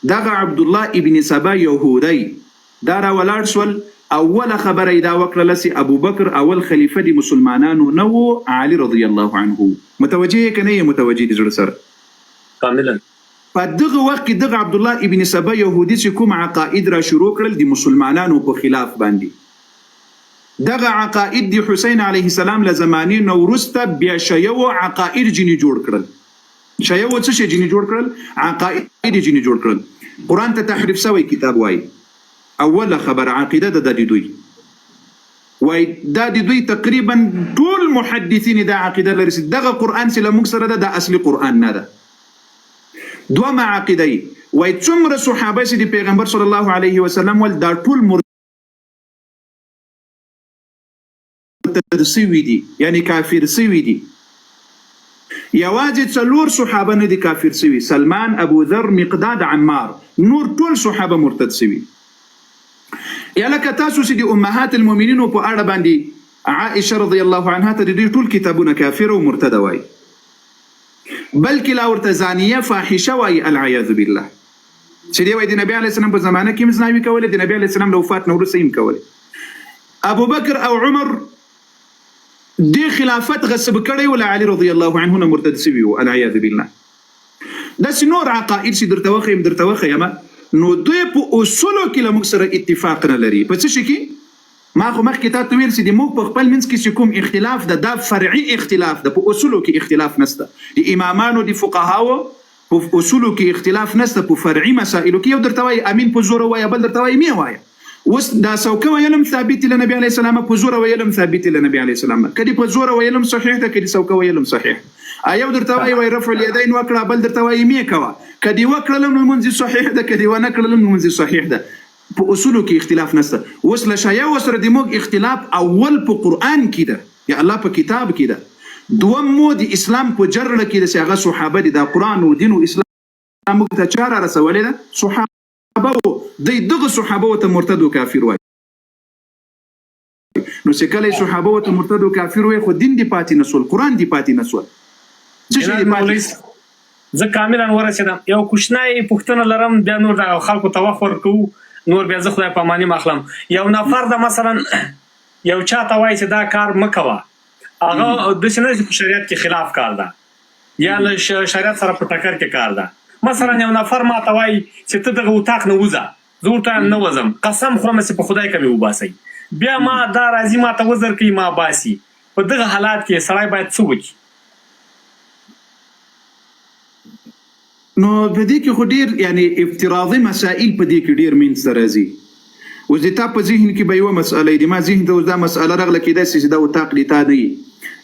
دغه عبد الله ابن سبا يهودي دا راولاړ شول. اوله خبره دا وکړه چې ابو بکر اول خلیفه د مسلمانانو نه و، علي رضی الله عنه. متوجه کنه یې متوجه دي زړه سره کاملا. په دغه وخت کې دغه عبد الله ابن سبا يهودي چې کوم عقاید را شروع کړل د مسلمانانو په خلاف باندې، دغه عقاید د حسین علیه السلام له زمانې نو وروسته بیا شیعو عقاید جنې جوړ کړل. شیعو څه شی جنې جوړ کړل؟ عقاید جنې جوړ کړل. قرآن ته تحریف سوی کتاب وایي. اوله خبر عقیده ده د دوی وای دا د دوی تقریبا ټول محدثین دا عقیده لري چې دغه قرآن چې لمونږ سره ده د اصلي قرآن نه ده. دومره عقیده وای څومره صحابه چې د پیغمبر صلی الله علیه وسلم ول دا ټول مرتد سوي دي، یعنی کافر سوي دي. یوازې څلور صحابه نه دي کافر سوي، سلمان، ابو ذر، مقداد، عمار، نور ټول صحابه مرتد سوي. یا لکه تاسو چې د امهات المؤمنین په اړه باندې عائشه رضی الله عنها ته د دوی ټول کتابونه کافر او مرتد وای، بلکې لا ورته زانیه فاحشه وای، العیاذ بالله. چې دی وای د نبی علیه السلام په زمانه کې مزناوي کولې، د نبی علیه السلام له وفات نه وروسته یې کولې. ابو بکر او عمر د خلافت غصب کړی ول، علي رضی الله عنه نه مرتد سوي و، العیاذ بالله. داسې نور عقاید چې درته وښیم نو دوی په اصولو کې له موږ سره اتفاق نه لري. په څه شي کې؟ ما خو مخکې تا ته ویل چې د موږ په خپل منځ کې چې کوم اختلاف ده دا فرعي اختلاف ده، په اصولو کې اختلاف نشته. د امامانو د فقهاو په اصولو کې اختلاف نشته، په فرعي مسائلو کې یو درته وایي امین په زوره وایه، بل درته وایي مې وایه. اوس دا څوکه ویلم ثابت له نبی علیه السلام، په زوره ویلم ثابت له نبی علیه السلام، کدی په زوره ویلم صحیح ده، کدی څوکه ویلم صحیح. ایو درته وایي رفع الیدین وکړه، بل درته وایي مې کوه، کدی وکړلم لمونځ صحیح ده، کدی ونه کړلم لمونځ صحیح ده. په اصولو کې اختلاف نشته. اوس له شیعو سره د موږ اختلاف اول په قرآن کې ده، یا الله په کتاب کې ده. دوم مو د اسلام په جرړه کې ده چې هغه صحابه دي. دا قرآن و دین و اسلام موږ ته چا را رسولې ده؟ صحابه و. دی دغه صحابه ته مرتد و کافر وایي. نو چې کله صحابه ته مرتد و کافر وایي خو دین دی پاتې نسول، قرآن دی پاتې نسول. زه کاملا ورسېدم. یو کوچنی پوښتنه لرم، بیا نور د خلکو ته وخت ورکوو، نور بیا زه خدای په اماني مخلم. یو نفر د مثلا یو چاته وایي چې دا کار مه کوه، هغه داسې نه چې په شریعت کې خلاف کار ده یا له شریعت سره په ټکر کې کار ده. مثلا یو نفر ماته وایي چې ته دغه اتاق نه وځه، زه ورته نه وځم، قسم خورم چې په خدای کوي وباسئ، بیا ما دا راځي ماته وزر کوي ما باسي. په دغه حالات کې سړی باید څه وکړي؟ نو په دې کې خو ډېر یعنی افتراضي مسائل په دې کې ډېر منځته راځي. اوس د تا په ذهن کې به یوه مسئله وي، د ما ذهن ته اوس دا مسئله راغله، کېدای شي چې دا اتاق د تا نه وي،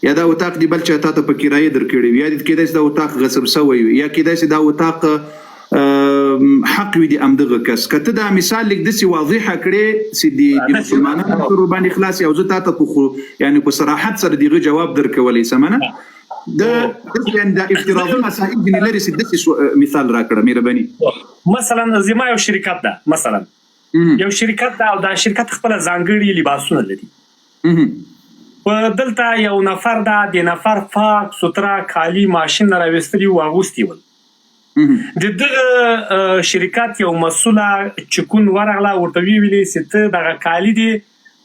یا دا اتاق د بل چا تا ته په کرایه درکړی وي، یا کېدای شي دا اتاق غصب شوی وي، یا کېدای شي دا اتاق حق وي د همدغه کس. که ته دا مثال لیک داسې واضحه کړې چې د مسلمانانو پر باندې خلاص او زه تا ته یعنی په صراحت سره دغه جواب درکولی سمنه دا افتراضي مسائل بین لري چې داسې مثال راکړه مهرباني. مثلا زما یو شرکت ده، مثلا یو شرکت ده او دا شرکت خپل ځانګړي لباسونه لري. په دلته یو نفر ده، د نفر پاک سوتره کالي ماشین راویستلي و اغوستي ول. د دغه شرکت یو مسؤله چکون ورغله ورته ویلې چې ته دغه کالي دې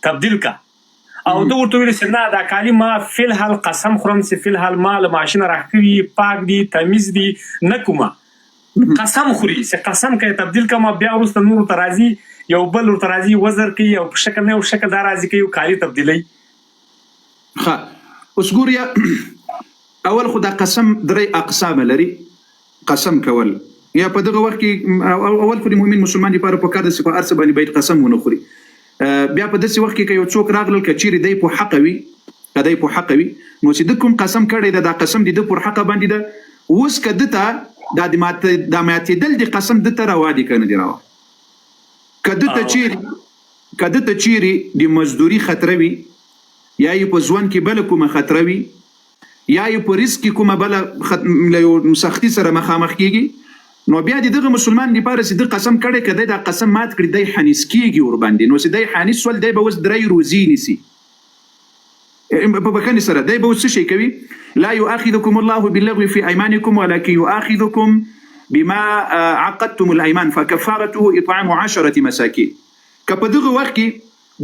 تبدیل کا، او ده ورته ویل چې نه دا کالي ما فی الحال قسم خورم چې فی الحال ما له ماشینه راښکوي، پاک دي، تمیز دي، نه کومه قسم خوري چې قسم کوي تبدیل کړم، بیا وروسته نور ورته راځي یو بل ورته راځي وزر کوي او په شکل نه یو شکل دا راځي کوي کالي تبدیلوي. ښه اوس ګور یا اول خو دا قسم درې اقسام لري. قسم کول یا په دغه وخت کې اول خو د مؤمن مسلمان لپاره په کار ده چې په هر څه باندې باید قسم ونه خوري. بیا په داسې وخت کې که یو څوک راغلل که چیرې دی په حقه وي، که دی په حقه وي نو چې ده کوم قسم کړی ده دا قسم د ده پر حقه باندې ده. اوس که ده ته دا ماتېدل د قسم ده ته روا دي که نه دي روا. که ده ته چیرې د مزدوري خطره وي، یا یې په ژوند کې بله کومه خطره وي، یا یې په رزق کې کومه بله له یو سختي سره مخامخ کېږي، نو بیا د دغه مسلمان لپاره چې د قسم کړی که دی دا قسم مات کړي دی حنیس کېږي ورباندې. نو چې دی حنیس شول دی به اوس 3 روزې نیسي په بخښنې سره، دی به اوس څه شی کوي؟ لا یؤاخذکم الله باللغو فی ایمانکم ولکن یؤاخذکم بما عقدتم الايمان فكفارته اطعام 10 مساکین. که په دغه وخت کې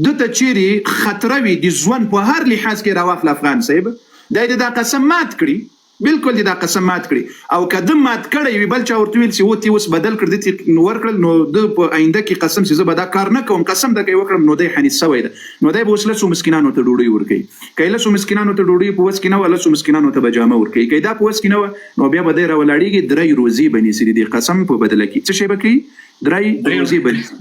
دته چیرې خطر وي د ژوند په هر لحاظ کې راواخل افغان صاحب د دا قسم مات کړي، بالکل دا قسم مات کړي، او کدم مات کړي وي بل چا ورته ویل چې وتی اوس بدل کړ دې نور کړل نو د په آینده کې قسم چې زه به دا کار نه کوم قسم د کوي وکړم نو دی حنیس سوی ده، نو دی به اوس له مسکینانو ته ډوډۍ ورکوي. که له مسکینانو ته ډوډۍ په وس کې نه ولا مسکینانو ته بجامه ورکوي، که دا په وس کې نه نو بیا به دی راولاړیږي درې روزي بنیسي د قسم په بدله کې څه شی به کوي درې روزي بنیسي.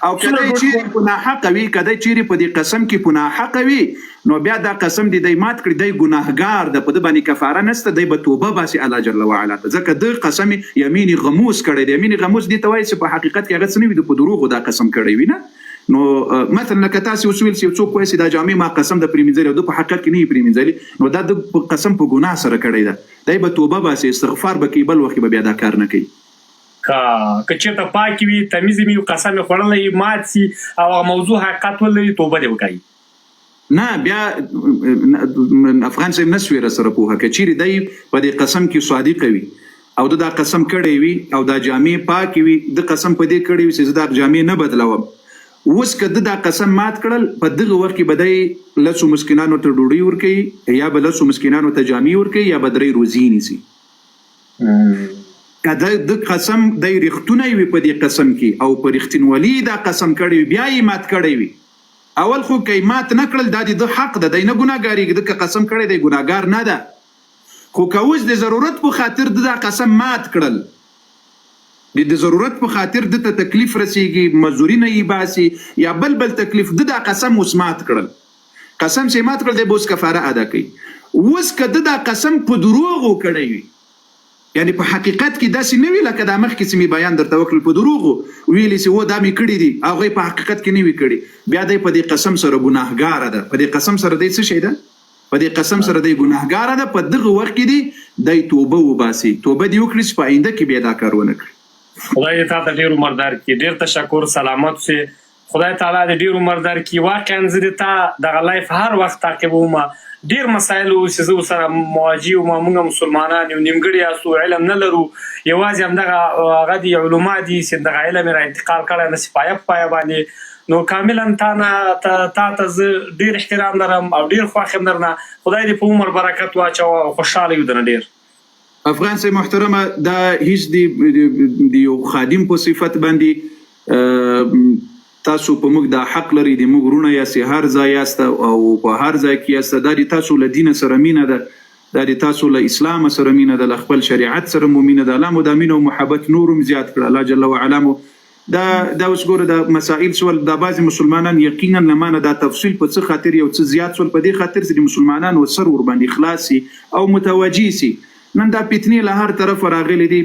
او کله چې په ناحق وي کله چې په دې قسم کې په ناحق وي نو بیا دا قسم دی مات کړی دی ګناهګار د په د باندې کفاره نشته، دی به توبه باسي الله جل وعلا ته، ځکه د قسم یمین غموس کړی دی. یمین غموس دی ته وایي چې په حقیقت کې هغه څه نه وي د په دروغو دا قسم کړی وي نه. نو مثلا لکه تاسو وسویل چې څوک وایي دا جامع ما قسم د پریمینځلي او د په حقیقت کې نه پریمینځلي نو دا د قسم په ګناه سره کړی دی، دی به توبه باسي استغفار به کوي، بل وخت به بیا دا کار نه کوي. که چېرته پاکي وي تمیز وي قسم یې خوړلی مات سي او هغه موضوع حقیقت ولري توبه دې وکړي نه بیا افغان صاحب نسوي را سره پوهه که چیرې دی په دې قسم کې صادق وي او دا قسم کړی وي او دا جامې پاکي وي د قسم په دې کړی وي چې زه دا جامې نه بدلوم، اوس که دا قسم مات کړل په دغه وخت کې به دی لسو مسکینانو ته ډوډۍ ورکوي یا به لسو مسکینانو ته جامې ورکوي یا به 3 روزي نیسي. که د قسم د رښتونه وي په دې قسم کې او په رښتینولي دا قسم کړی بیا یې مات کړی وي، اول خو که مات نه کړل دا د حق ده، دی نه ګناهګارېږي، د قسم کړی دی ګناهګار نه ده. خو که اوس د ضرورت په خاطر دا قسم مات کړل، د ضرورت په خاطر د تکلیف رسیږي مزوري نه یې باسي یا بل تکلیف دا قسم اوس مات کړل، قسم چې مات کړل دی به اوس کفاره ادا کوي. اوس که دا قسم په دروغو کړی وي یعنی په حقیقت کې داسې نه وي لکه دا مخکې چې مې بیان درته وکړل په دروغو ویلي چې و دا مې کړي دي هغوی په حقیقت کې نه وي کړي، بیا دی په دې قسم سره ګناهګاره ده، په دې قسم سره دی څه شی ده، په دې قسم سره دی ګناهګاره ده. په دغه وخت کې دی توبه وباسي، توبه دې وکړي چې په آینده کې بیا دا کار ونه کړي. خدای تا ته ډېر عمر درکړي، ډېر تشکر، سلامت سي، خدای تعالی دې ډېر عمر درکړي. واقعا زه د تا دغه لایف هر وخت تعقیبوم، ډیر مسایل چې زه سره مواجه وم، موږ مسلمانان یو نیمګړي یاستو، علم نه لرو، یوازې همدغه هغه دي علما دي چې دغه علم را انتقال کړی نه سي پایه باندې. نو کاملا تا ته زه ډیر احترام لرم او ډیر خوښ یم درنه، خدای دې په عمر برکت واچوه او خوشحاله یو درنه ډیر. افغان صاحب محترمه دا هیڅ د یو خادم په صفت باندې تاسو په موږ دا حق لري د موږ رونه یاستئ، هر ځای یاست او په هر ځای کې یاست، دا د تاسو له دین سره مینه ده، دا د تاسو له اسلام سره مینه ده، له خپل شریعت سره مو مینه ده. الله مو دا مینه او محبت نور هم زیات کړه الله جل وعلا مو دا اوس ګوره دا مسائل سول دا بعضې مسلمانان یقینا له مانه دا تفصیل په څه خاطر یو څه زیات سول، په دې خاطر چې د مسلمانانو سر ورباندې خلاص سي او متوجه سي. نن دا فتنې له هر طرف راغلي دي،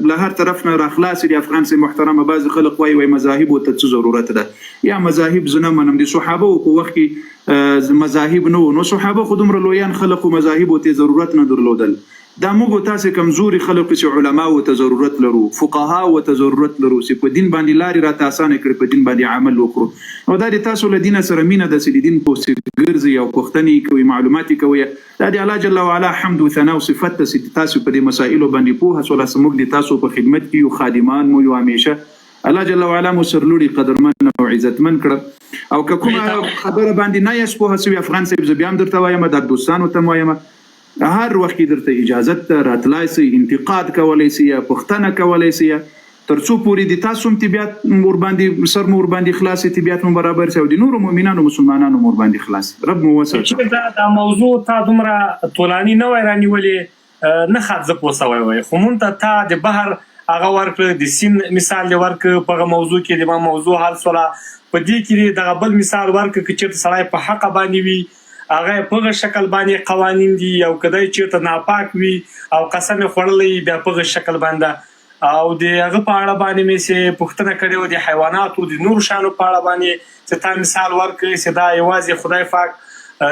له هر طرف نه راخلاص دي. افغان صاحب محترمه بعض خلک وایي مذاهب ته څه ضرورت ده، یا مذاهب زه نه منم، د صحابه په وخت کې مذاهب نه وو، نو صحابه خو دومره لویان خلک و مذاهبو ته ضرورت نه درلودل. دا موږ تاسې کمزوري خلک چې علماو ته ضرورت لرو، فقهاو ته ضرورت لرو چې په دین باندې لارې راته اسانه کړي، په دین باندې عمل وکړو. نو دا د تاسو له دین سره مینه ده چې د دین په ګرځي او پوښتنې کوي، معلومات کوي، دا د الله جل وعلا حمد و ثنا او صفت ته چې تاسو په دې مسایلو باندې پوهه سوله، موږ د تاسو په خدمت کې یو خادمان مو یو همیشه الله جل وعلا مو سرلوړي قدرمن او عزتمن کړه. او که کومه خبره باندې نه یاست پوهه سوي افغان صاحب زه بیا هم درته وایم، دا دوستانو ته وایم، هر وخت کې درته اجازت ته راتلای سي، انتقاد کولی سي یا پوښتنه کولی سي، تر څو پورې د تاسو هم طبیعت ورباندې سر مو ورباندې خلاص سي، طبیعت مو برابر سي او د نورو مؤمنانو مسلمانانو مو ورباندې خلاص. رب مو وساتي. دا موضوع تا دومره طولاني نه وای رانیولې، نه خاط زه پوه سوی وای، خو مونږ ته تا د بحر هغه ورکړه، د سیند مثال دې ورکړه، په هغه موضوع کې د ما موضوع حل سوله، په دې کې دغه بل مثال ورکړه که چېرته سړی په حقه باندې وي هغه په هغه شکل باندې قوانین دي، او که دی چېرته ناپاک وي او قسم یې خوړلی بیا په هغه شکل باندې، او د هغه په اړه باندې مې چې پوښتنه کړې وه د حیواناتو د نورو شیانو په اړه باندې چې تا مثال ورکړې چې دا یوازې خدای پاک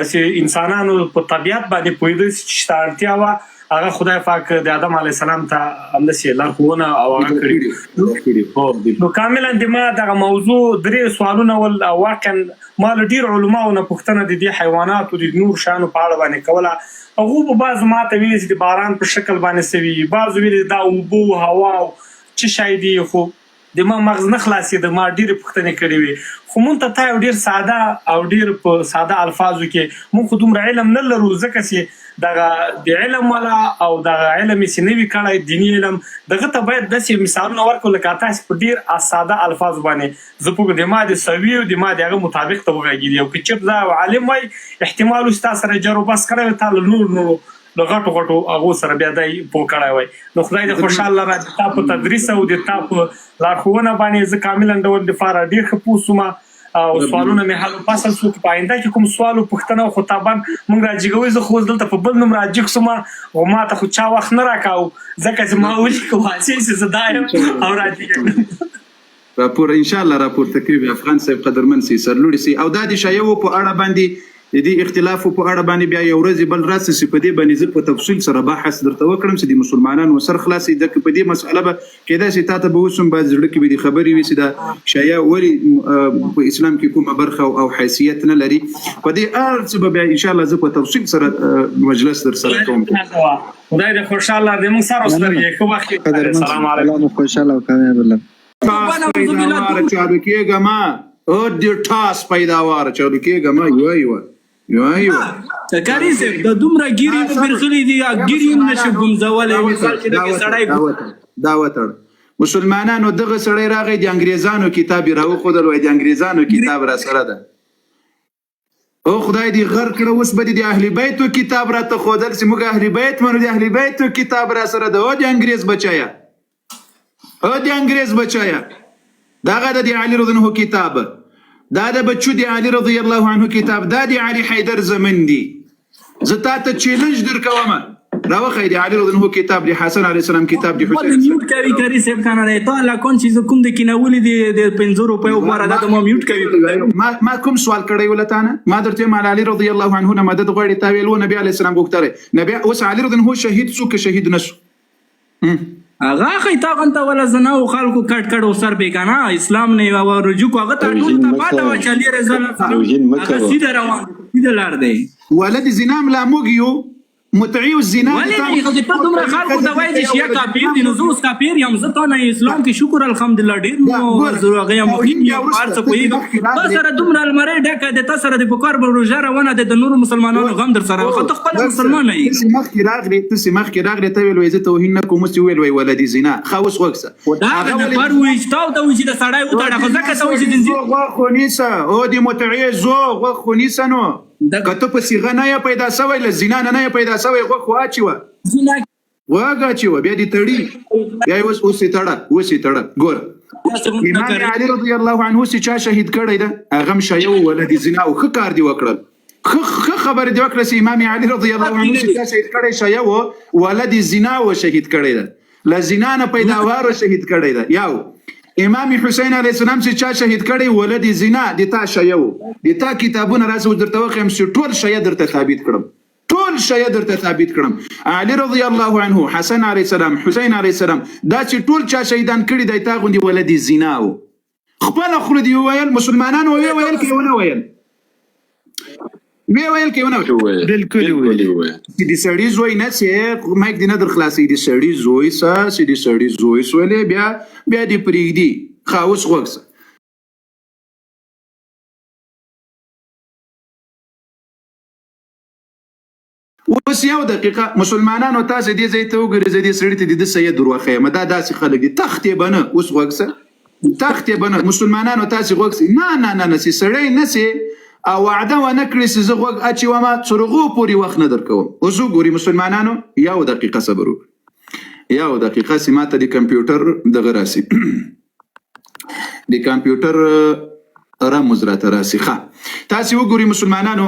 چې انسانانو په طبیعت باندې پوهېده چې شته اړتیا وه، هغه خدای پاک د آدم علیه السلام ته همداسې لارښوونه او هغه کړي. نو کاملا د ما دغه موضوع 3 سوالونه ول، او واقعا ما له ډیر علماو نه پوښتنه د دې حیواناتو د نور شانو په اړه باندې کوله. هغه په بعض ماته ویلي چې د باران په شکل باندې سوي، بعض ویلي دا اوبه هوا چې شاید دی، خو د ما مغز نه خلاصېده. ما ډېرې پوښتنې کړې وې، خو مونږ ته تا یو ډېر ساده او ډېر په ساده الفاظو کې مونږ خو دومره علم نه لرو، ځکه چې دغه د علم والا او دغه علم یې چې نه وي کړی دیني علم، دغه ته باید داسې مثالونه ورکړو لکه تاسې په ډېر ساده الفاظو باندې زه پوهېږم د ما د سوي او د ما د هغه مطابق ته وغږېدي. او که چېرته دا عالم وای احتمال وي چې تا سره جر و بحث کړی وي، تا له نورو له غټو هغو سره بیا دی پوه کړی وای. نو خدای دې خوشحاله را د تا په تدریس او د تا په لارښوونه باندې زه کاملا ډول دپاره ډېر ښه پوه سوم او سوالونه مې حل فصل شو. په آینده کې کوم سوال او پوښتنه خو طبعا موږ راجګوي. زه خو دلته په بل نوم راجګ سوم او ما ته خو چا وخت نه راکاو، ځکه چې ما ولیکو چې زه دا یم او راجګ راپور انشاءالله راپورته کوي افغان صاحب قدرمن سي سرلوړي سي. او دا د شایعو په اړه باندې د دې اختلافو په اړه باندې بیا یو ورځ بل راسي چې په دې باندې زه په تفصیل سره بحث درته وکړم چې د مسلمانانو سر خلاصي د په دې مسأله به کېدای شي تاسو به وسم باز زړه کې به د خبرې وي چې دا شایع ولی په اسلام کې کومه برخه او حیثیت نه لري. په دې اړه چې به ان شاء الله زه په تفصیل سره مجلس در سره کوم. خدای دې خوشاله دې موږ سره سترګې خو وخت. السلام علیکم. خوشاله او کامیاب الله. پیداوار چالو کېږه ما او د ټاس پیداوار چالو کېږه ما یو کاری سه د دومره ګيري په برخلي دي ګيري نشه ګمزولې مثال چې د سړی دا وتر مسلمانانو دغه سړی راغی د انګريزانو کتاب راو خدل وای د انګريزانو کتاب را سره ده. او خدای دې غر کړه اوس به د اهل بیتو کتاب را ته خدل چې موږ اهل بیت منو د اهل بیتو کتاب را سره ده. او د انګريز بچایا او د انګريز بچایا داغه د علي رضی الله کتاب، دا د بچو د علي رضی الله عنه کتاب، دا د علي حیدر زمن دی. زه تا ته چیلنج درکوم راوخی د علي رضی الله کتاب، د حسن علیه السلام کتاب، د حسین میوټ کوي صاحب کنه نه ته لا کون چیز کوم د کینولې د 50 روپیو بار دا ما میوټ کوي. ما کوم سوال کړی ولتانه ما درته مال علي رضی الله عنه نه مدد غوړي تا ویلو نبی علیه السلام غوښتره نبی اوس علي رضی الله شهید سو که شهید نسو هغه خیتا غنته ولا زنا او خلکو کټ سر بیگانا اسلام نه او رجوع کو هغه ته ټول ته پاته و چلی رضا هغه سیده روان سیده لار دی. ولد زنا لا موګیو متعي الزنا ولې خو په دومره خلکو دا وایي چې یا کافر دي نو زه اوس کافر یم. زه ته نه اسلام کې شکر الحمدلله ډیر مو زړه یم مهم یم ارڅ کوي بس سره دومره المره ډکه د تاسو سره د پکار به روزه روانه د نور مسلمانانو غم در سره خو ته خپل مسلمان نه یې. مخ کې راغلی ته ویل وای زه توهین نه کوم چې ویل وای ولدي زنا خاوس وکسه دا د پر وې تاو ته وې د سړی وته خو ځکه ته وې د زو خونیسه او د متعي زو خونیسه نو کته په صيغه نه پیدا شوی ل زنا نه پیدا شوی خو اچي و زنا واګه چی و بیا دي تړي بیا اوسې تړه ګور امام علي رضی الله عنه چې چا شهید کړی ده هغه شایو ولد زنا او خ کار دی وکړل خ خبر دی وکړه چې امام علي رضی الله عنه چې چا شهید کړی شایو ولد زنا او شهید کړی ده ل زنا نه پیداوار شهید کړی ده. یاو امام حسین علیه السلام چې چا شهید کړی ولد زنا د تا شایو د تا کتابونه راځو درته وخم چې ټول شیا درته ثابت کړم علي رضی الله عنه حسن علیه السلام حسین علیه السلام دا چې ټول چا شهیدان کړی دی تا غوندي ولد زنا او خپل خو دی ویل مسلمانانو ویل کې ونه ویل بالکل ویل د سړی زوی نه چې مایک دی نه در خلاصې د سړی زوی سه د سړی زوی سولې بیا دی پریږدي خاوس وکسه. اوس یو دقیقه مسلمانانو تاسو دې ځای ته وګورئ دې سړی ته د سید دروخه مدا داسې خلک دي تختې بنه اوس وکسه مسلمانانو تاسو وکسه نه سړی نه سي او وعده و نکړي چې زه غوږ اچي وما څرغو پورې وخت نه درکوم. اوس وګورئ مسلمانانو یو دقیقه صبر وکړئ یو دقیقه چې ماته د کمپیوټر دغه راسي د کمپیوټر رمز راته راسي. ښه تاسو وګورئ مسلمانانو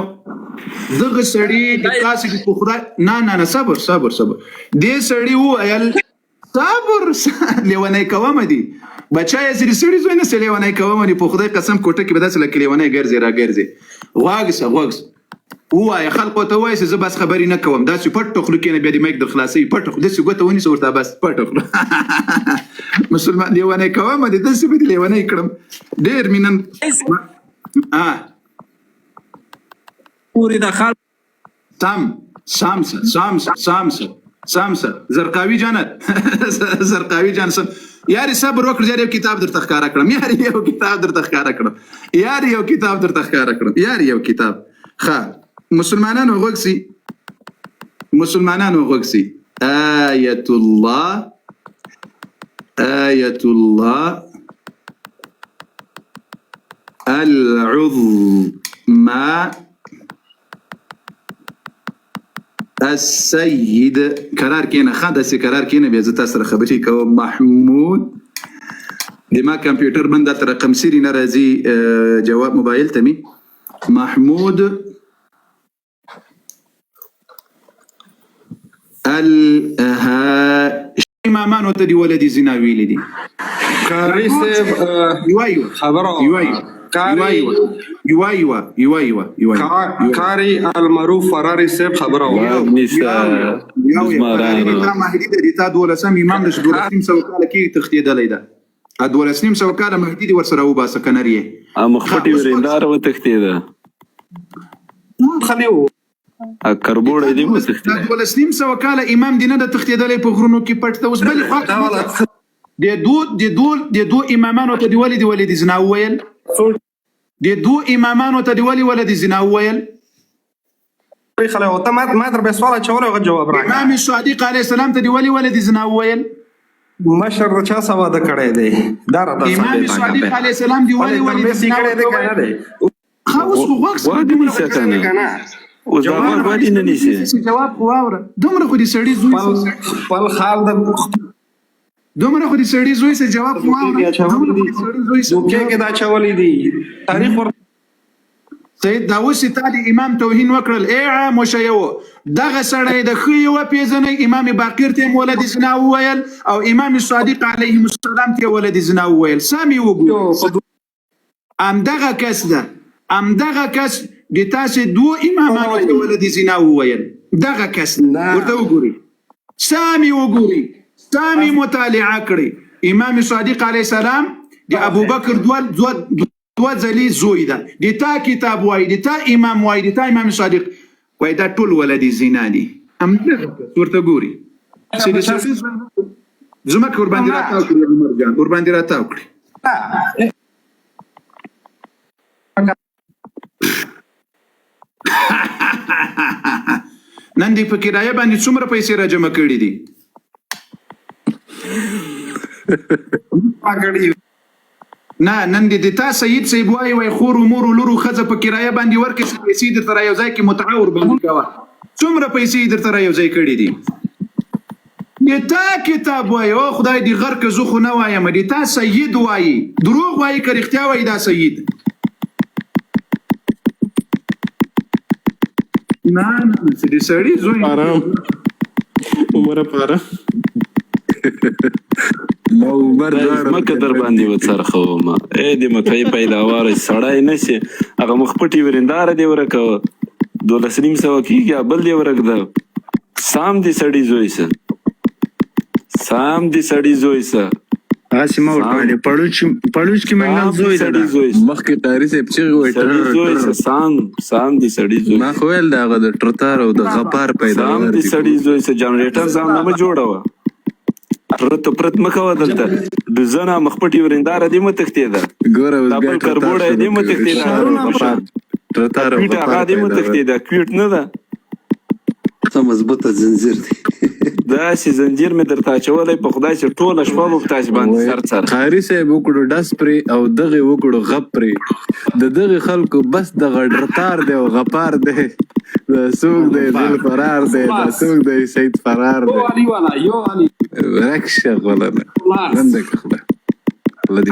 دغه سړی د تاسو په خدای نه صبر دې سړی وویل صبر لیونی کوم دي بچای زری سړی زوی نه لیونی کوم دي په خدای قسم کوټه کې به داسې لکه لیونی ګرځي غواګس وای خلکو ته وای چې زه بس خبرې نه کوم داسې پټ ټخلو کې نه بیا د مایک د خلاصي پټ داسې ګوته ونیسه ورته بس پټ مسلمان لیونی کوم دي داسې به لیونی کړم ډېر مینن پورې د خلک سامسه زرقاوي جانت زرقاوي جان سم یاري صبر وکړه یاري کتاب درته ښکارا کړم یاري یو کتاب درته ښکارا کړم ښه مسلمانانو غوږ سي آية الله العظمى السيد قرار کینه خاطر سي قرار کینه بیا زه تاسو سره خبرې کوم محمود د ما کمپیوټر بند تر رقم سری ناراضي جواب موبایل تمي محمود امامان ته دی ولدي زنا ویل دي قاری صاحب خبره قاری المعروف فراری صاحب خبره مهدي د تا دولسم امام د 1200 کال کې تختیدلې ده 1200 کال مهدي دی ورسره وباسه کنریه مخپټي ورندار و تختیده خلیو کربوړې دی مو تختیده 1200 کال امام دینه د تختیدلې په غرونو کې پټ ته اوس بل خو د دو امامانو ته دی ولدي زنا ویل د دو امامانو ته دی ولدي زنا ویل خلیو ته ما در به سوال چوره جواب راکړه امام صادق علیه السلام ته دی ولدي زنا ویل مشر چا سوا د کړه دی دا راته امام صادق علیه السلام دی ولدي زنا ویل خاص وګورئ اوس دا ور باندې نه نيسي جواب واوره دومره خو دې سړی زوی سه جواب واوره دوکه کې دا چولې دي تاریخ سید داوود ستادي امام توهین وکړل ای عام شیو دغه سړی د خيو پیژنې امام باقر ته ولدي زنا ویل او امام صادق علیه السلام ته ولدي زنا ویل سامي وګورئ ام دغه کس د تاسو دوه امامانو ته ولدي زنا ویل دغه کس ورته وګورئ سامي مطالعه کړئ امام صادق علیه السلام د ابو بکر دوه ځلې زوی ده د تا کتاب وای د تا امام وای د تا امام صادق وای دا ټول ولدي زنا دي ام ورته ګوري زما کور باندې راتاو کړی عمر جان کور باندې راتاو کړی نن دې په کرایه باندې څومره پیسې را جمع کړې دي نه نن دې تا سید سی وای خور امور لورو خزه په کرایه باندې ورکې پیسې درته را یو ځای کې متعاور باندې کاوه څومره پیسې درته را یو ځای کړې دي دې تا کتاب وای او خدای دې غر کې زه خو نه وایم دې تا سید وای دروغ وای که رښتیا وای دا سید نه دې سړی زوی آرام عمره پاره عمر مکه در باندې وڅرخو ما دې مکه پیداوار سړای نشي هغه مخپټي ورندار دی ورکو 1200 کیږي بل دی ورکدا سام دې سړی زوی سه اسمه ورته پړوچ کې منګل زوی ده مخکې قاری صاحب چې وای سام دې سړی زوی ما خویل دا غد ټرتار او د غپار پیدا سام دې سړی زوی سه جنریټر ځان نه جوړاوه پرت مخه دلته د زنا مخپټي ورندار دې متختیده ګوره اوس بیا کربوړې دې متختیده ټرتار او غپار دې متختیده کوټ نه ده مضبوطه زنجیر دی دا سي زنجیر مې درته چولې په خدای چې ټول شپه په تاج باندې سر قاری صاحب وکړو ډس پرې او دغه وکړو غپ پرې د دغه خلکو بس د غډرتار دی او غپار دی د سوق دی دل فرار دی د سوق دی سید فرار دی یو علي رکشه غلنه بنده خدای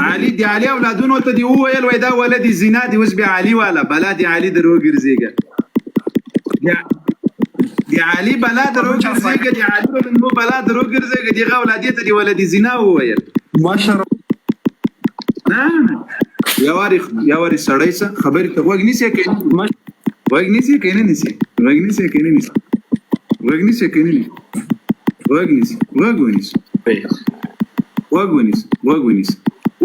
علي دی علي اولادونو ته دی ویل وای دا ولدي زنا دی اوس بیا علي والا بلا دی علي درو ګرځيګا دی علي بلا درو ګرځيګا دی علي نو بلا درو ګرځيګا دی اولادې ته دی ولدي زنا ویل ماشاءالله یواري سړی څه خبرې ته وګ نیسي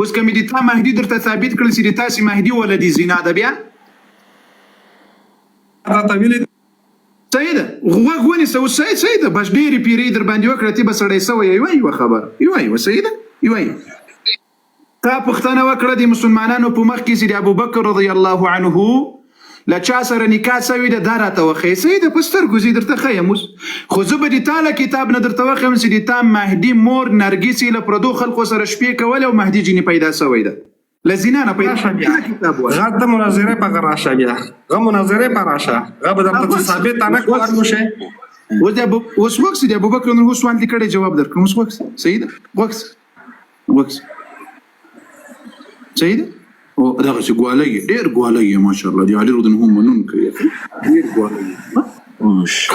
اوس کوم دي تا مهدي درته ثابت کړل چې تاسو مهدي ولدي زنا ده بیا راته ویلي صحیح ده غوږ ونیسه اوس صحیح ده بس ډېرې پیرې در باندې وکړه تی به سړی سوی یوه خبره یوه صحیح ده یوه تا پوښتنه وکړه د مسلمانانو په مخ کې چې د ابوبکر رضی الله عنه له چا سره نکاح سوی ده دا راته وښیه صحیح ده په سترګو زه یې درته ښیم اوس خو زه به د تا له کتاب نه درته وښیم چې د تا مهدي مور نرګسې له پردو خلکو سره شپې کولې او مهدي جینې پیدا سوی ده له زنا نه پیدا کتاب وایي غږ د مناظرې په راشه بیا غږ مناظرې په راشه غږ به درته ثابت نه کوو شي اوس وکس د ابوبکر رضی الله عنه کړي جواب درکړم اوس وکس صحیح ده وکس صحیح ده او دغه چې ګوالۍ ډېر ګوالۍ ماشاءالله دی علي رضی الله عنه منون کوي ډېر ګوالۍ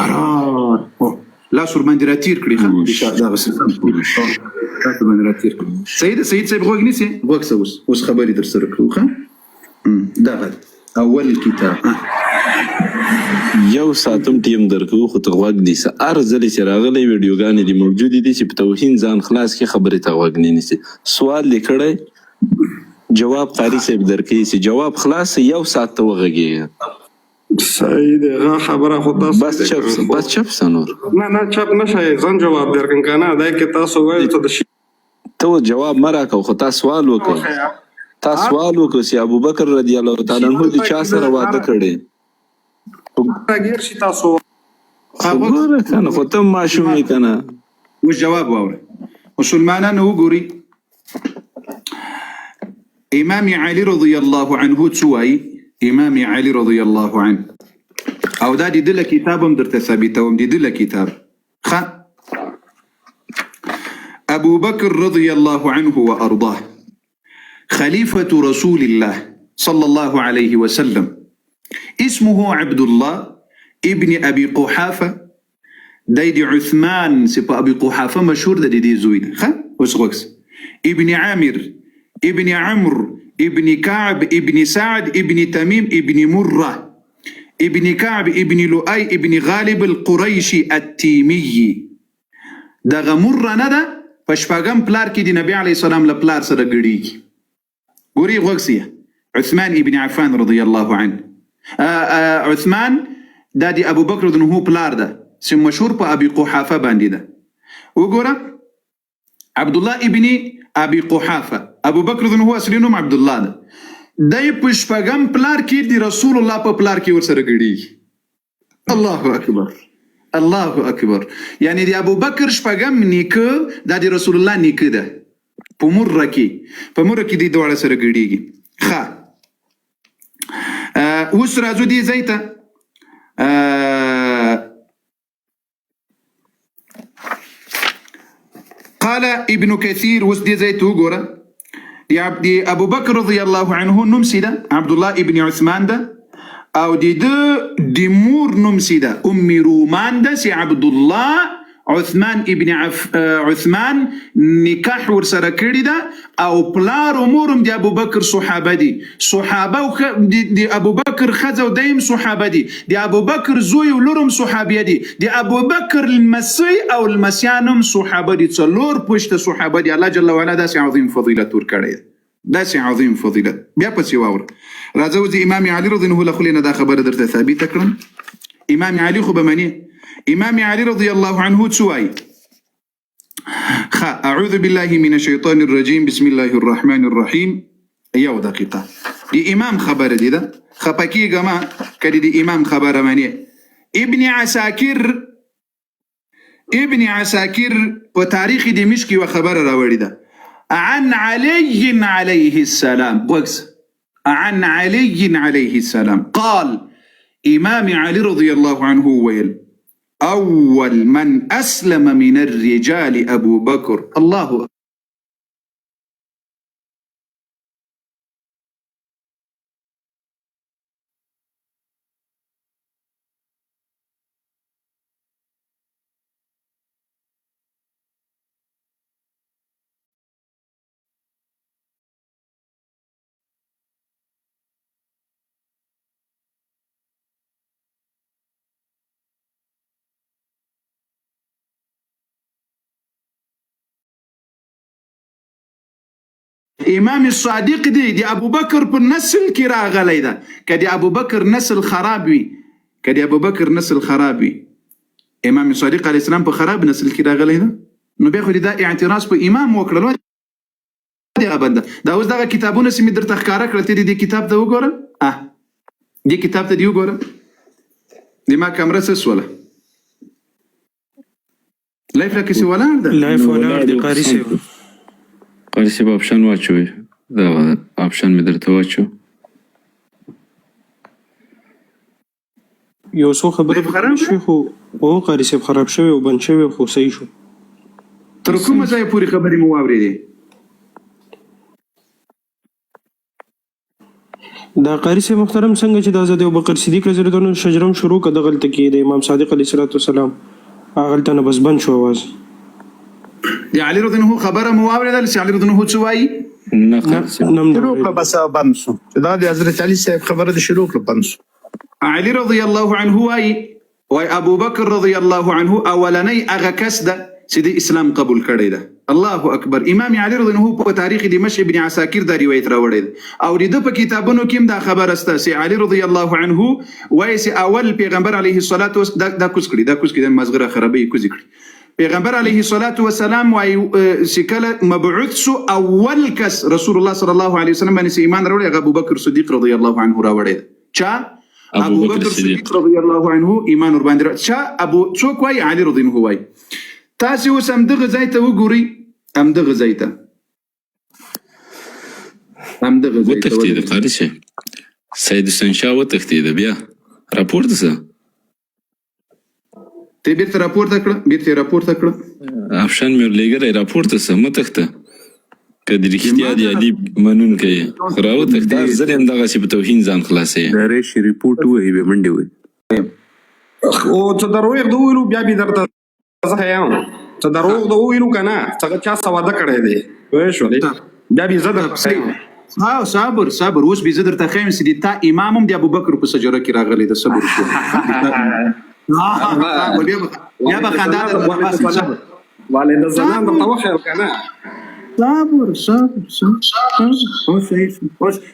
قرار لاس ور باندې راتیر کړي دغه څه تاسو باندې راتیر کړي صحیح ده سید صاحب غوږ نیسي وکس اوس خبرې در سره کوو ښه دغه اول کتاب یو ساعتم ټیم درکو خو ته غوږ نیسه هر ځلې چې راغلی ویډیوګانې دې موجودې دي چې په توهین ځان خلاص کې خبرې ته غوږ نه نیسي سوال دې کړی جواب قاری صاحب درکوي چې جواب خلاص یو ساعت ته وغږېږه صحیح دی خبره خو تاسو بس چپ سنور نه چپ نشئ ځان جواب درکړم که نه دی کې تاسو وایئ ته جواب مه راکوه خو تا سوال وکړه چې ابوبکر رضی الله تعالی عنه د چا سره واده کړی راګیر شي تاسو خبره کنه خو ته ماشوم یې کنه اوس جواب واوره مسلمانانو وګوري امام علي رضی الله عنه څوایي امام علي رضی الله عنه او دا د دله کتاب هم درته ثابتوم د دله کتاب ابو بكر رضي الله عنه وارضاه خليفة رسول الله صلى الله عليه وسلم اسمه عبد الله ابن ابي قحافه ديدي عثمان سيبا ابي قحافه مشهور دي زويد وسغوكس ابن عامر ابن عمرو ابن كعب ابن سعد ابن تميم ابن مرة ابن كعب ابن لؤي ابن غالب القريشي التيمي دغه مرة نده پشپاگم پلار کی دی نبی علیہ السلام لپلار سره گڑیگی گوری غوکسیه عثمان ابن عفان رضی الله عنه عثمان دا دی ابو بکر رضی الله پلار ده سم مشهور په ابي قحافه باندې ده وګوره عبد الله ابن ابي قحافه ابو بکر رضی الله اصلي نوم عبد الله ده دای پشپاگم پلار کی دی رسول الله په پلار کی ور سره گڑیگی الله اکبر الله اکبر یعنی دی ابو بکر شپږم نیکه دا دی رسول الله نیکه ده په مره کې دی دواړه سره ګډیږي ښه اوس راځو دی زیته قال ابن كثير اوس دی زیته وګوره دی ابو بکر رضی الله عنه نوم سیده عبد الله ابن عثمان ده او د مور نوم سیده ام رومان ده سی عبد الله عثمان ابن عثمان نکاح ور سره کړی ده او پلار او مورم د ابو بکر صحابه دي صحابه د ابو بکر خزه او دیم صحابه دي د ابو بکر زوی او لورم صحابه دي د ابو بکر المسی او المسیانم صحابه دي څلور پښته صحابه دي الله جل وعلا داسې عظیم فضیلت ور کړی داسې عظیم فضیلت بیا پسې واوره راځو چې امام علي رضی الله عنه دا خبره درته ثابت کړم امام علي خو به منی امام علي رضي الله عنه تسوي أعوذ بالله من الشيطان الرجيم بسم الله الرحمن الرحيم يو دقيقة دي إمام خبر دي ده خبكي جما كدي دي إمام خبر مني ابن عساكر وتاريخ دمشق وخبر راوي ده عن علي عليه السلام عن علي عليه السلام قال إمام علي رضي الله عنه ويل أول من أسلم من الرجال أبو بكر الله أكبر امام الصادق دی ابو بکر پر نسل کی راغلی ده کدی ابو بکر نسل خراب وي کدی ابو بکر نسل خرابي امام صادق علیه السلام په خراب نسل کې راغلی ده نو بیا خو دا اعتراض په امام وکړلو دی بنده دا اوس دغه کتابونه سمې درته ښکاره کړل ته دې کتاب ته وګوره دې کتاب ته دې وګوره د ما کامره څه سوله لایف لا کیسه ولاړ ده لایف ولاړ دی قاری صاحب آپشن واچوي دا آپشن مې درته واچو یو څو خبرې خراب شوي خو او قاری صاحب خراب شوی او بند شوی خو صحیح شو تر کومه ځایه پورې خبرې مو واورېدې دا قاری صاحب محترم څنګه چې د حضرت ابوبکر صدیق رضی الله عنه شجرم شروع کړه دغلته کې د امام صادق علیه السلام هغلته نه بس بند شو आवाज د علي رضی الله عنه خبره مو واورېدل چې علي رضی الله عنه څه وایي نه قاری صاحب شروع کړه بس بند شو چې دا د حضرت علي صاحب خبره د شروع کړه بند شو علي رضی الله عنه وای ابو بکر رضی الله عنه اولنی هغه کس ده چې د اسلام قبول کړی ده الله اکبر امام علي رضی الله عنه په تاریخ دمشق ابن عساکر دا روایت راوړی او د په کتابونو کې دا خبر استه چې علي رضی الله عنه وای چې اول پیغمبر علیه الصلاۃ والسلام دا کوز کړي د مزغره خرابې کوز کړي پیغمبر علیه الصلاۃ والسلام وای چې کله مبعوث شو اول کس رسول الله صلی الله علیه وسلم باندې ایمان راوړی ابو بکر صدیق رضی الله عنه راوړی چا ابو بکر صدیق رضی الله عنه ایمان ور باندې چا ابو څوک وای علي رضی الله عنه وای تاسو اوس هم دغه ځای ته وګورئ هم دغه ځای ته وتښتېده قاري صاحب سید حسین شاه وتښتېده بیا راپورته څه ته بیرته راپورته کړه آپشن مې ورلېږلی راپورته څه مه تښته که د رښتیا د علي منونکی یې خو راوتښته هر ځل هم دغسې په توهین ځان خلاصوي ریشي ریپورټ ووهي بیا منډې ووهي او څه دروغ د وویلو بیا به درته زه یم څه دروغ د وویلو که نه څه چا څه واده کړی دی پوه شولې بیا به زه درته ښیم صبر اوس به زه درته ښیم چې تا امام هم د ابوبکر په سجره کې راغلی د صبر شو بیا به خندا والد زنان درته وښیل که نه صبر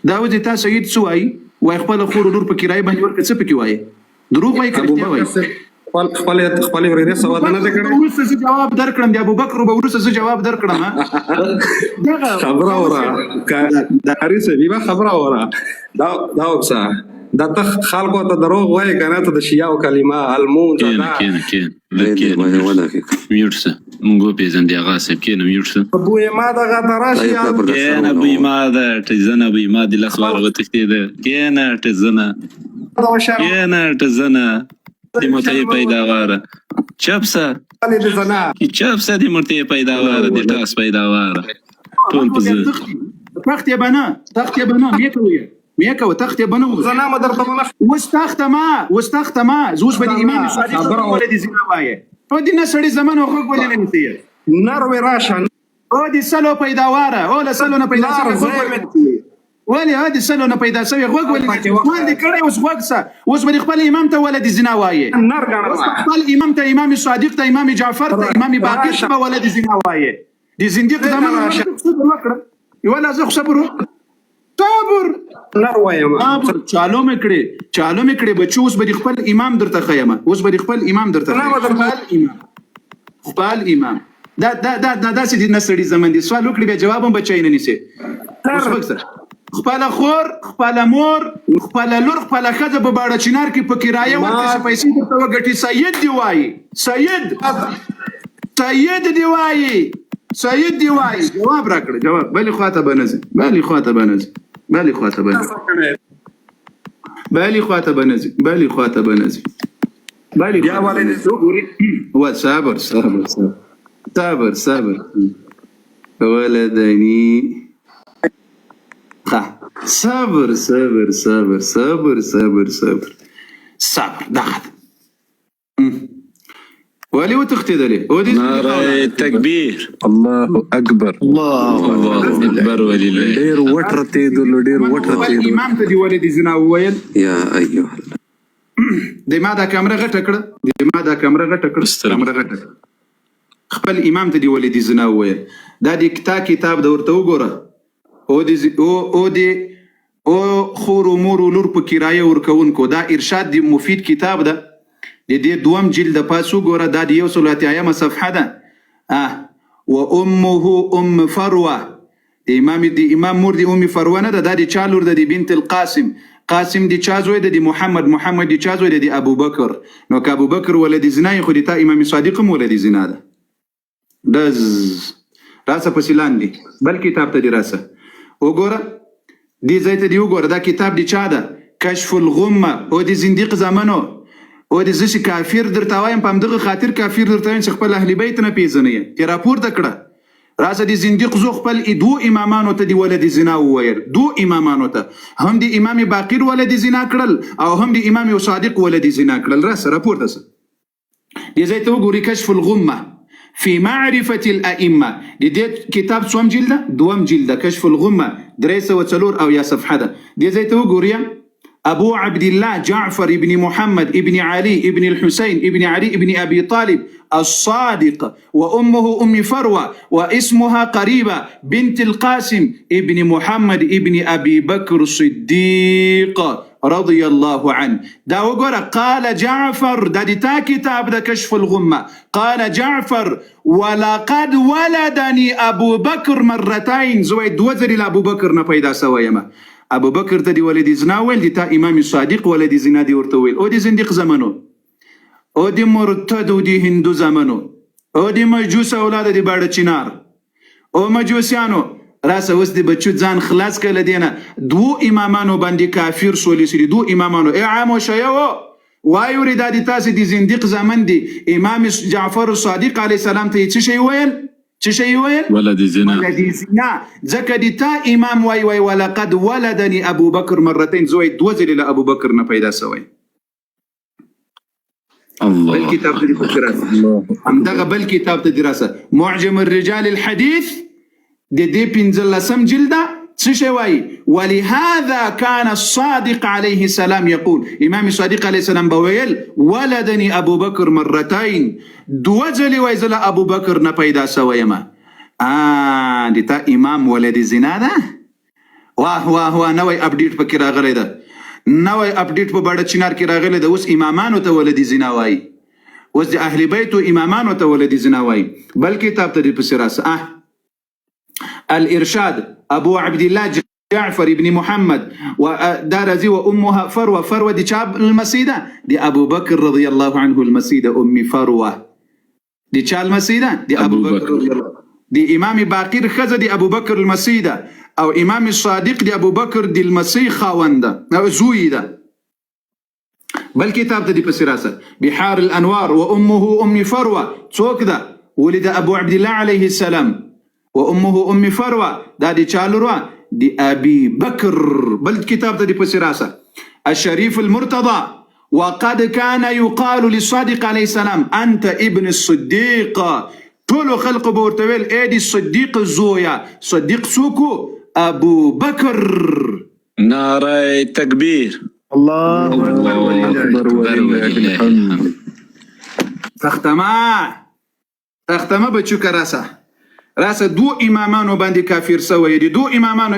دا اوس تا سید څه وایي وایي خپله خور لور په کرایه باندې ورکړه څه پکې وایي دروغ وایي که رښتیا وایي خپل ورېدې څه واده نه دی کړی وروسته زه جواب درکړم د ابوبکر به وروسته زه جواب درکړم خبره وره قاري صاحب یوه خبره وره دا وکړه دا ته خلکو ته دروغ وایې که نه ته د شیعو کلمه المونځ میوټ شه مونږ وپېژندې هغه صاحب کښېنه میوټ شه بوی ما دغه ته راشي کښېنه بوی ما ده ټزنه بوی ما د لس واره وتښتېده کښېنه ټزنه د مرتې پیداواره چپسه د مرتې پیداواره د ټاس پیداواره ټول په زه تخت یې بنا مې کوه تخت یې بنا زنا مه درته ونه اوس تخته ما زه اوس به د امام صادق ولې د زنا وایې او د نه سړي زمن او غوږ ولې نه نیسي نر وې راشه او د سلو پیداواره او له سلو نه پیدا ولې هادي سلو نه پیدا شوی غوږ ولې ولې کړی اوس غوږ څه اوس به خپل امام ته ولې د زنا وایې نر ګڼه خپل امام ته امام صادق ته امام جعفر ته امام باقر ته ولې د زنا وایې د زنديق زمانه صبر وکړه ولا زه صبر نر وایم چالو مې کړې بچو اوس به خپل امام درته خیمه خپل امام دا چې د نسړي زمن دي سوال وکړي به جواب هم بچای نه نیسي خپل خور خپل مور خپل لور خپل خزه په باړه چینار کې په کرایه ورته پیسې درته وګټي سید دی وایي جواب راکړه جواب بلی خواته بنځي بیا والد صبر ولدني صبر دغه ولي وتختدلي نعره تکبیر الله اکبر ولله ډیر وټرتېدل امام ته دی ولې د زنا وویل یا ایوه د ما دا کیمره غټه کړه خپل امام ته دی ولې د زنا وویل دا د کتاب د ورته وګوره او د او خور و مور و لور په کرایه ورکوونکو. دا ارشاد دی مفید کتاب ده، د دې دوم جلد پاسو ګوره، دا د 180 صفحه ده. و امه ام فروه، د امام مور د ام فروه نه ده، دا د چا لور ده؟ د بنت القاسم. قاسم د چا زوی ده؟ د محمد د چا زوی ده؟ د ابو بکر. نو که ابو بکر ولد زنا خو د تا امام صادق هم ولد زنا ده. دز راسه پسې لاندې بل کتاب ته دی راسه وګوره، دې ځای ته دی وګوره، دا کتاب د چا ده؟ کشف الغمه. او د زنديق زمانو او د زش کافر درته وایم، په همدغه خاطر کافر درته وایم چې خپل اهل بیت نه پیژنې، تی راپورته کړه. راسه د زنديق زو خپل دو امامانو ته دی ولد زنا وویل، دو امامانو ته، هم د امام باقر ولد زنا کړل او هم د امام صادق ولد زنا کړل. راسه راپورته سه دې ځای ته وګوري، کشف الغمه في معرفة الأئمة. دي كتاب سوام جلدة دوام جلدة، كشف الغمة 304 أو يا صفحة ده. دي زي توقوريا أبو عبد الله جعفر ابن محمد ابن علي ابن الحسين ابن علي ابن أبي طالب الصادق، وأمه أم فروة، واسمها قريبة بنت القاسم ابن محمد ابن أبي بكر الصديق رضي الله عنه. دا وقرأ قال جعفر، دا دي تا كتاب دا كشف الغمة، قال جعفر ولقد ولدني أبو بكر مرتين. زوي دوزري لأبو بكر نفيدا سويما. أبو بكر تدي ولدي زناويل، دي تا إمام الصادق ولدي زنادي ورتويل. او دي زنديق زمنو، او دي مرتد، او دي هندو زمنو، او دي مجوس أولاد دي بارد چنار، او مجوسيانو. راسه اوس د بچو ځان خلاص کړه دینه. دو امامانو باندې کافر سولې سری، دو امامانو عامو شیو وایو ردا دي تاسو دي زنديق زمن دي امام جعفر الصادق عليه السلام ته څه شی ویل؟ څه شی ویل؟ ولد زنا. ولد زنا. ځکه دي تا امام وای ولقد ولدني ابو بکر مرتين، زوی دوزل له ابو بکر نه پیدا سوی. الله. بل کتاب ته دراسه، همدغه بل کتاب ته دراسه، معجم الرجال الحديث دي 15 جلدة تشوي. ولهذا كان الصادق عليه السلام يقول، إمام الصادق عليه السلام بويل ولدني أبو بكر مرتين، دوزلي ويزل أبو بكر نبيدا سويما. دي تا إمام ولد زنا ده. واه نوي أبديت بكرا غلي ده، نوي أبديت ببارد چنار كرا غلي ده. وس إمامانو تولد زنا واي، وس دي أهل بيتو إمامانو تولد زنا واي. بل كتاب تدي بسراس الإرشاد أبو عبد الله جعفر ابن محمد ودارزي وأمها فروة. فروة دي شاب المسيدة دي أبو بكر رضي الله عنه المسيدة. أم فروة دي شاب المسيدة دي أبو بكر رضي الله. دي إمام باقر خزة دي أبو بكر المسيدة، أو إمام الصادق دي أبو بكر دي المسيح خاونده أو زويدة. بل كتاب دي بسراسة بحار الأنوار. وأمه أم فروة توكدا، ولد أبو عبد الله عليه السلام، وأمه أم فروة دا دي چالروا دي أبي بكر. بل كتاب دي بسراسة الشريف المرتضى. وقد كان يقال للصادق عليه السلام أنت ابن الصديق. طول خلق بورتويل ايدي الصديق الزويا. صديق سوكو أبو بكر. ناري تكبير. الله أكبر ولله الحمد. تختما بچو کراسه. راسه دو امامانو باندې کافر سوی دي، دو امامانو